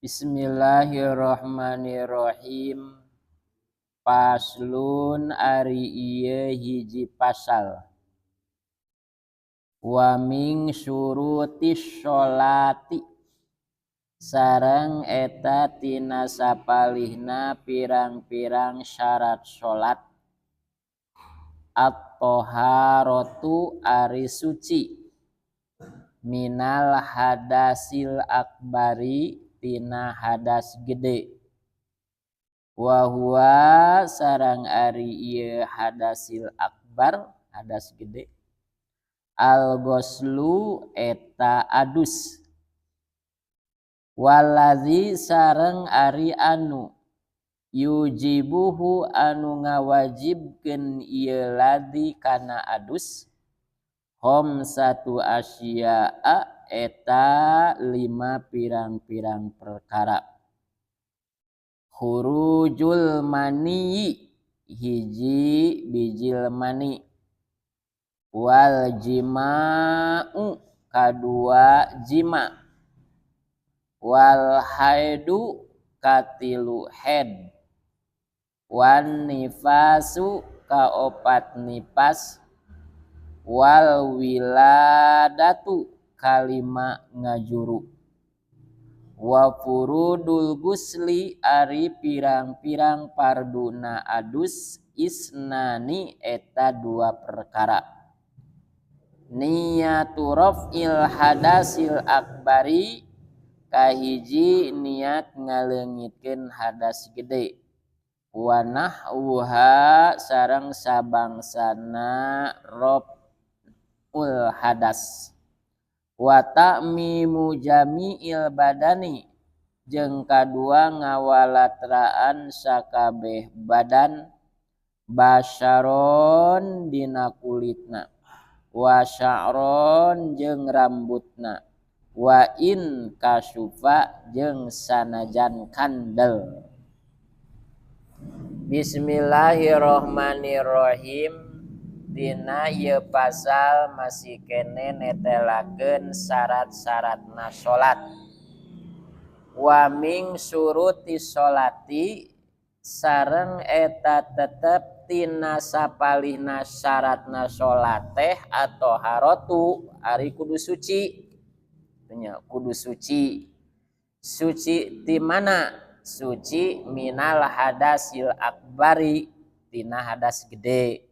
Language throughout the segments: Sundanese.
Bismillahirrahmanirrahim. Paslun ari ieu hiji pasal. Wa min syurutis sholati sareng eta tina sapalihna pirang-pirang syarat salat. At-thaharatu ari suci minal hadasil akbari tina hadas gede. Wa huwa sareng ari ieu hadasil akbar hadas gede. Al-ghuslu eta adus. Waladzi sareng ari anu yujibuhu anu ngawajibkeun ieu ladzi kana adus satu asya'a eta 5 pirang-pirang perkara. Khurujul mani hiji bijil mani, wal jima'u kadua jima, wal haidu katilu haid, wan nifasu kaopat nifas, wal wiladatu kalima ngajuru. Wa furudul gusli ari pirang-pirang parduna adus isnani eta 2 perkara. Niyatu raf'il hadasil akbari kahiji niat ngaleungitkeun hadas gede. Wa nahwuha sareng sabangsana raf'ul hadas. Wa ta'mimu jami'il badani jeung kadua ngawalatraan sakabeh badan basyaron dina kulitna wa sya'ron jeung rambutna wa in kasufa jeung sanajan kandel. Bismillahirrahmanirrahim. Dina ieu pasal masih kene netelakeun syarat-syaratna salat. Wa min syurutis sholati sareng eta tetep tina sapalihna syaratna salat teh atau haratu ari kudu suci. Nya kudu suci. Suci di mana? Suci minal hadasil akbari tina hadas gede.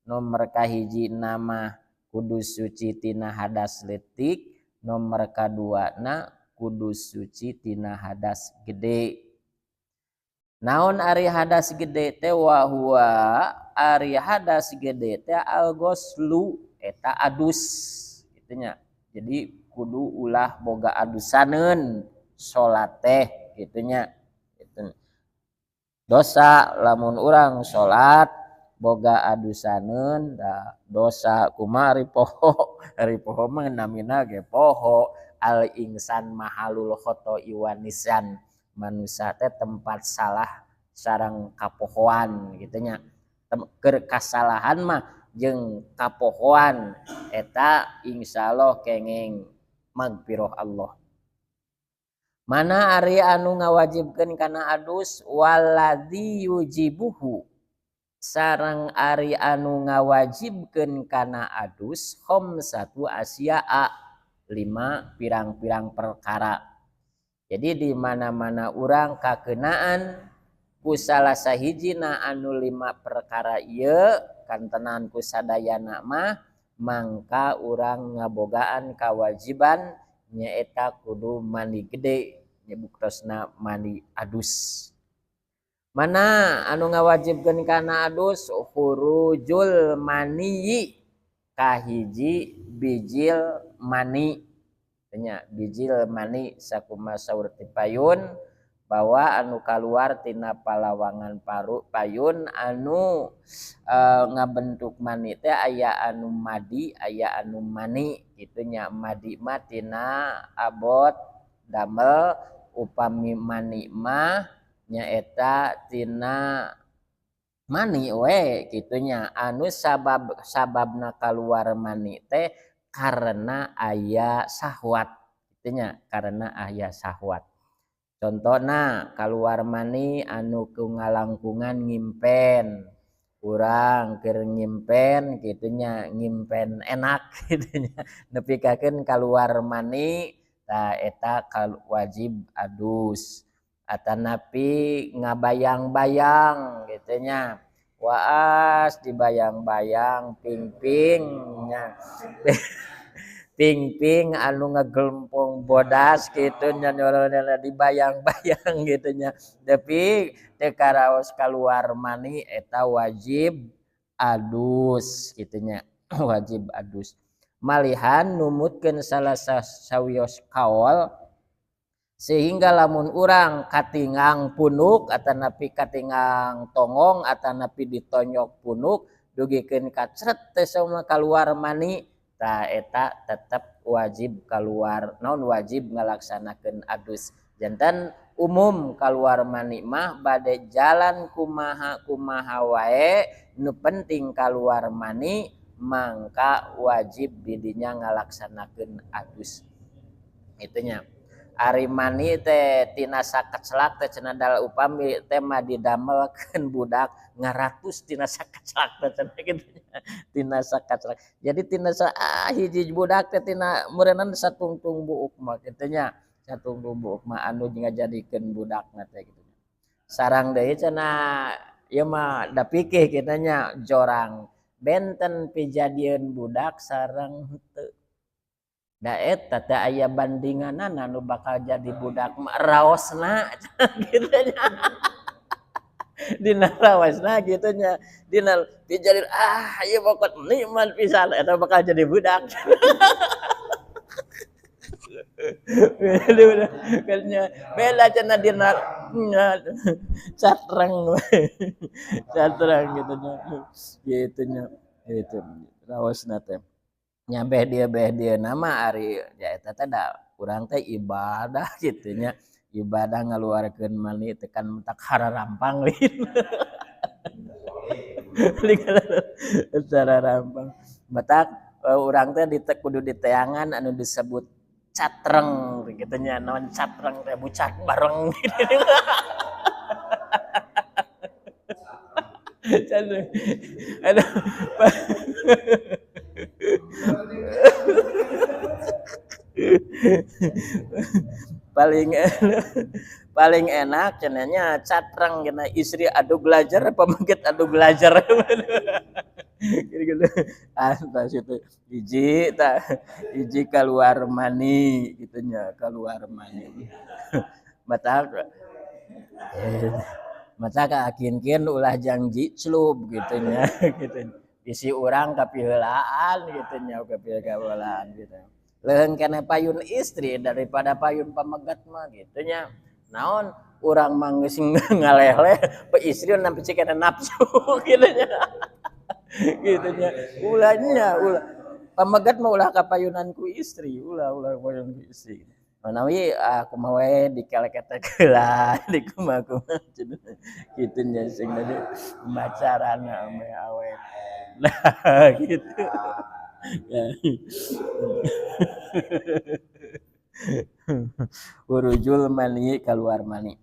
Nomor kahiji nama kudu suci tina hadas leutik, nomor kaduana kudu suci tina hadas gede. Naon ari hadas gede teh? Wa huwa ari hadas gede teh al-ghuslu eta adus kitu nya. Jadi kudu ulah boga adusaneun salat teh kitu nya. Dosa lamun urang salat boga adusaneun da dosa kumaha ari poho mah namina ge poho. Al insan mahalul khoto'i wa nisyan, manusia teh tempat salah sareng kapohoan kitu nya. Keur kasalahan mah jeung kapohoan eta insyaallah kenging magfirah Allah. Mana ari anu ngawajibkeun kana adus? Waladzi yujibuhu sareng ari anu ngawajibkeun kana adus satu asya'a 5 pirang-pirang perkara. Jadi di mana-mana urang kakeunaan ku salah sahijina anu 5 perkara ieu kantenan ku sadayana mah mangka urang ngabogaan kawajiban nyaeta kudu mandi gede nyebutosna mandi adus. Mana anu ngawajibkeun kana adus? Khurujul mani kahiji bijil mani. Nya bijil mani sakumaha saur ti payun bahwa anu kaluar tina palawangan payun anu ngabentuk mani teh aya anu madi aya anu mani kitu nya. Madi mah tina abot damel upami mani mah nyaeta tina mani we gitunya anu sababna keluar mani teh karena aya syahwat gitunya karena aya syahwat. Contohna keluar mani anu ku ngalangkungan ngimpen urang keur ngimpen gitunya ngimpen enak gitunya nepikakeun keluar mani tah eta wajib adus atanapi ngabayang-bayang gitunya waas dibayang-bayang ping-pingnya ping-ping anu ngegelempung bodas gitu nya dibayang-bayang gitu nya tapi teu karaos keluar mani eta wajib adus gitu nya wajib adus malihan numutkeun salah sawios kaol sehingga lamun urang katingang punuk atanapi katingang tongong atanapi ditonyok punuk dugikeun kacret teh sama keluar mani tah eta tetep wajib keluar naon wajib ngalaksanakeun adus janten umum keluar mani mah bade jalan kumaha wae nu penting keluar mani mangka wajib didinya ngalaksanakeun adus itunya ari mani teh tina sakeclak teh cenah dal upami teh mah didamelkeun budak ngaratus tina sakeclak teh cenah kitu tina sakeclak jadi tina hiji budak teh tina meureunna satungtung buuk mah kitu nya satungtung buuk mah anu ngajadikeun budakna teh kitu sareng deui cenah ieu mah da pikih kitu nya jorang benten pijadieun budak sareng henteu da eta teh aya bandinganana nu bakal jadi budak mah raosna kitu nya dina raosna kitu nya dina dijadiin ieu pokot nikmat pisan eta bakal jadi budak beda cenah dina catreng catreng gitu nya gitu nya itu raosna teh nya beh dia nama ari ya eta teh da urang teh ibadah kitu nya ibadah ngaluarkeun mani tekan mentak hararampang hararampang batak urang teh kudu diteangan anu disebut catreng kitu nya naon catreng teh bucat bareng aduh paling enak cenanya catreng kena istri adu belajar apa mungkin adu belajar gitu atas itu hiji keluar mani gitunya keluar mani mata akinkeun ulah janji celub gitunya gitu isi urang kapiheulaan gitunya kapiheulaan gitu leuheung kana payun istri daripada payun pamegat mah gitunya naon urang mah geus ngaleleh pe istri nampi cik kana nafsu gitunya gitunya ulahnya pamegat mah ulah kapayunan ku istri ulah payun ku istri manawi kumaha wae dikelek-kelek di kumaha gitunya sing tadi pacarana ame awet nah gitu urujul mani keluar mani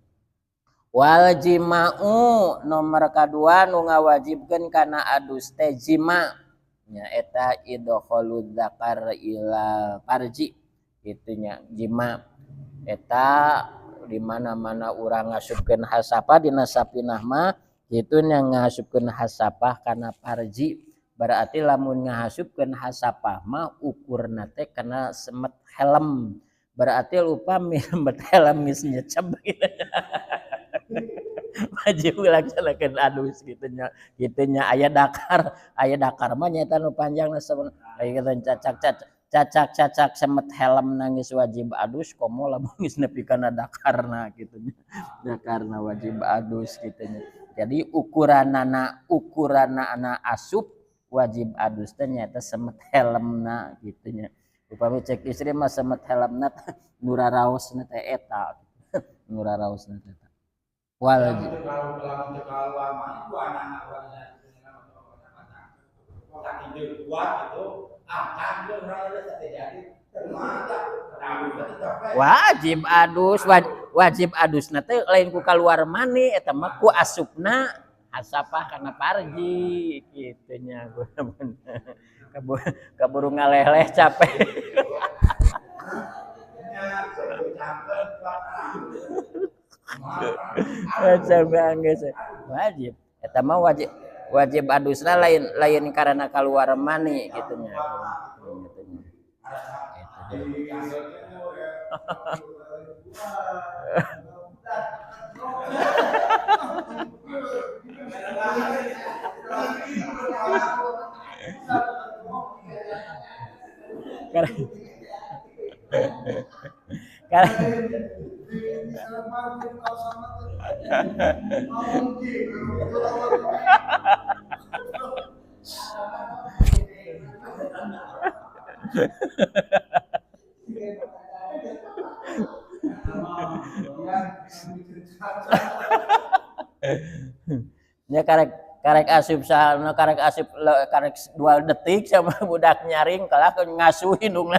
wal jima'u nomor kadua nu ngawajibkeun kana adus teh jima nya eta idkhulud dzakar ila farji gitunya jima eta di mana-mana urang ngasupkeun hasapa dina sapinah mah kitu nya ngasupkeun hasapah kana farji berarti lamun ngahasupkeun hasapah mah ukurna teh kana semet helm berarti upami semet helm geus nyecep gitu wajib laksanakeun adus gitunya aya dakar mah nyaeta nu panjangna sabenerna aya cacak semet helm nangis wajib adus komo lamun geus nepi kana dakarna gitunya dakarna wajib adus gitunya jadi ukuranana asup wajib adus teh nyaeta semet helmna gitunya upami cek istri mah semet helmna nuraraosna teh eta nuraraosna teh wal wajib adus wajib adus nanti lain ku keluar mani eta mah ku asupna asapah karena parji gitunya kaburu ngaleleh capek sampai angges wajib eta mah wajib adusna lain karena keluar mani gitunya ya karek asup saha karek asup karek 2 detik sama budak nyaring kalah ngasuhin dong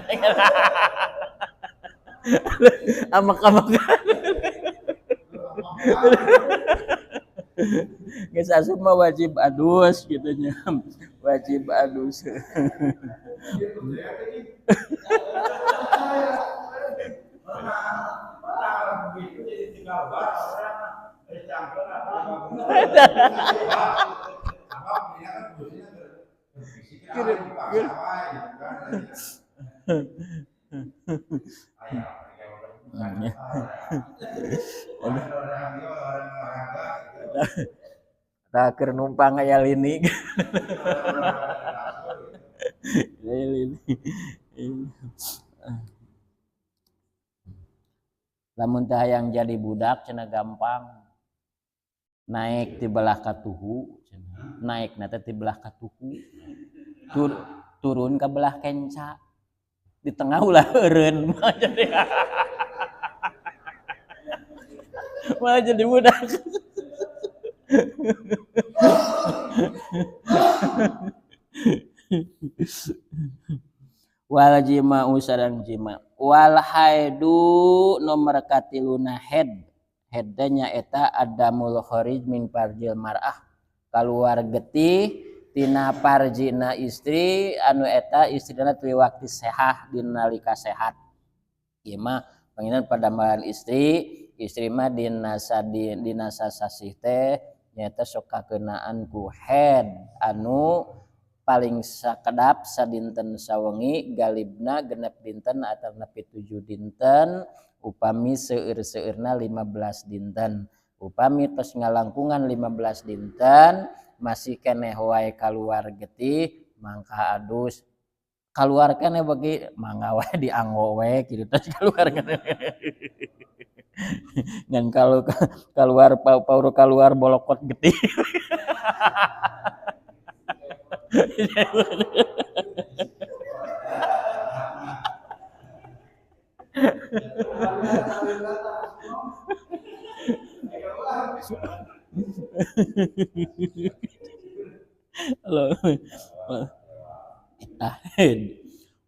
amak-amak geus asup mah wajib adus gitunya wajib adus tak keur numpang aya lini lamun teh hayang jadi budak cenah gampang naik ti belah katuhu naik na teh ti belah katuhu turun ke belah kenca di tengah ulah eureun malah jadi budak wal jima usarang jima wal haidu nomor katiluna headnya eta adamul kharij min farjil mar'ah keluar getih tina parjina istri anu eta istrina ti waktu sehat dina nalika sehat ieu mah panginan padambalan istri mah dina sasih teh nyaeta sok kakeunaan ku head anu paling sakedap sadinten sawengi galibna genep dinten atau nepi 7 dinten upami seueur-seueurna 15 dinten upami tos ngalangkungan 15 dinten masih keneh wae kaluar getih mangka adus kaluar keneh bagi mangga wae dianggo we kitu tos kaluar ngan kalau keluar pauru keluar bolokot getih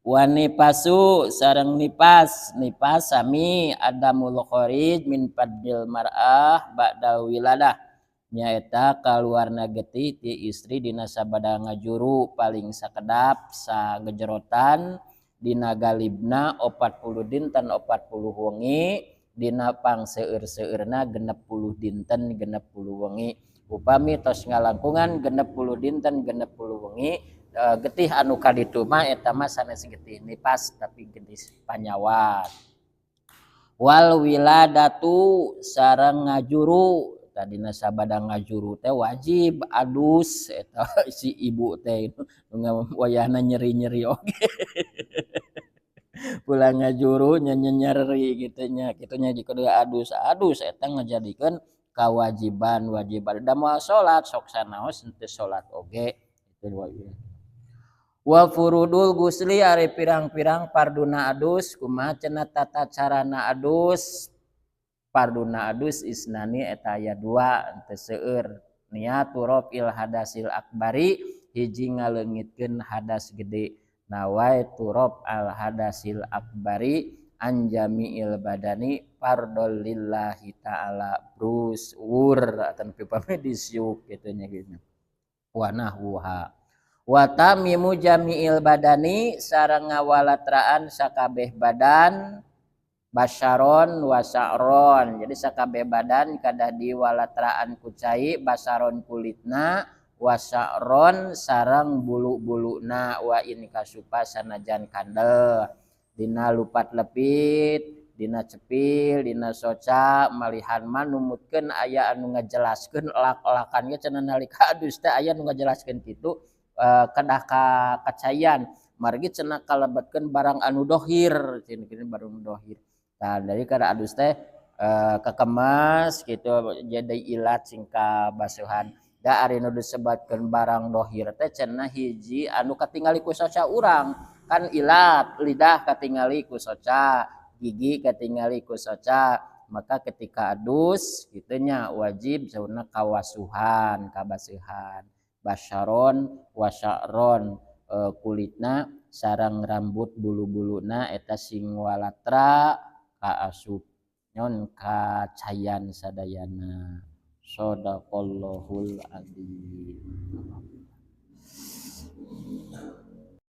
wani pasu sareng nipas sami adamul kharij min fadil mar'ah ba'da wiladah nyaeta kaluarna getih ti istri dina sabada ngajuru paling sakedap sagejrotan dina galibna 40 dinten 40 wengi dina pangseueur-seueurna 60 dinten 60 wengi upami tos ngalangkungan 60 dinten 60 wengi getih anu kaditu mah eta mah sanes getih nipas tapi getih panyawat wal wiladatu sareng ngajuru tadina sabada ngajuru teh wajib adus eta si ibu teh wayahna nyeri-nyeri oge pulang ngajuru nyeri gitu nya kitunya jika dia adus eta ngajadikeun kawajiban da moal salat sok sanaos henteu salat oge itu wajib Wa furudul gusli ari pirang-pirang parduna adus kumaha cenah tata carana adus. Parduna adus isnani eta aya dua teu seueur niatu rafil hadasil akbari hiji ngaleungitkeun hadas gede nawai turab al hadasil akbari anjamiil badani fardol lillahi ta'ala brus atan pipame disyuk kitu nya gitu wa nahwuha wa tamimu jamiil badani sareng ngawalatraan sakabeh badan basyaron wa sa'ron jadi sakabeh badan kadah diwalatraan ku cai basaron kulitna wa sa'ron sareng bulu-buluna wa in kasupa sanajan kandel dina lupat lepit dina cepil dina soca malihan manumutkeun aya anu ngajelaskeun lak-lakan ge cenah nalika adus teh aya nu ngajelaskeun kitu kedah kacayan margi cenah kalebetkeun barang anu dohir cenah barang dohir. Nah, dari kada adus teh kekemas gitu jadi ilat singka basuhan da ari nu disebatkeun barang dohir teh cenah hiji anu katingali ku soca urang kan ilat lidah katingali ku soca gigi katingali ku soca maka ketika adus kitu nya wajib sauna kawasuhan kabasuhan basyaron wasya'ron kulitna sareng rambut bulu-buluna eta sing walatra kaasup nyon kacayan sadayana shadaqallahul adzim.